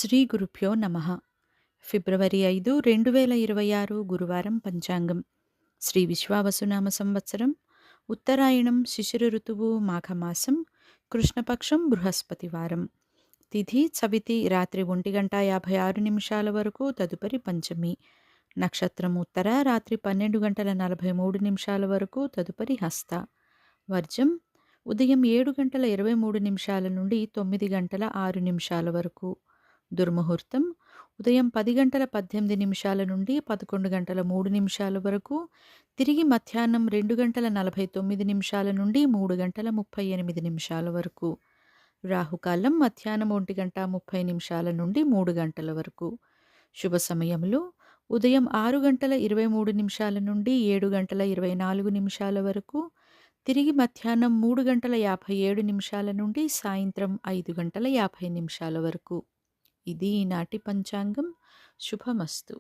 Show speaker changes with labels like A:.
A: శ్రీ గురుభ్యో నమః. ఫిబ్రవరి 5, 2026 గురువారం పంచాంగం. శ్రీ విశ్వావసునామ సంవత్సరం, ఉత్తరాయణం, శిశిర ఋతువు, మాఘమాసం, కృష్ణపక్షం, బృహస్పతివారం. తిథి చవితి రాత్రి 1:56 వరకు, తదుపరి పంచమి. నక్షత్రం ఉత్తర రాత్రి 12:43 వరకు, తదుపరి హస్త. వర్జం ఉదయం 7:23 నుండి 9:06 వరకు. దుర్ముహూర్తం ఉదయం 10:18 నుండి 11:03 వరకు, తిరిగి మధ్యాహ్నం 2:49 నుండి 3:38 వరకు. రాహుకాలం మధ్యాహ్నం 1:30 నుండి 3 గంటల వరకు. శుభ సమయములు ఉదయం 6:23 నుండి 7:24 వరకు, తిరిగి మధ్యాహ్నం 3:57 నుండి సాయంత్రం 5:50 వరకు. ఇది ఈనాటి పంచాంగం. శుభమస్తు.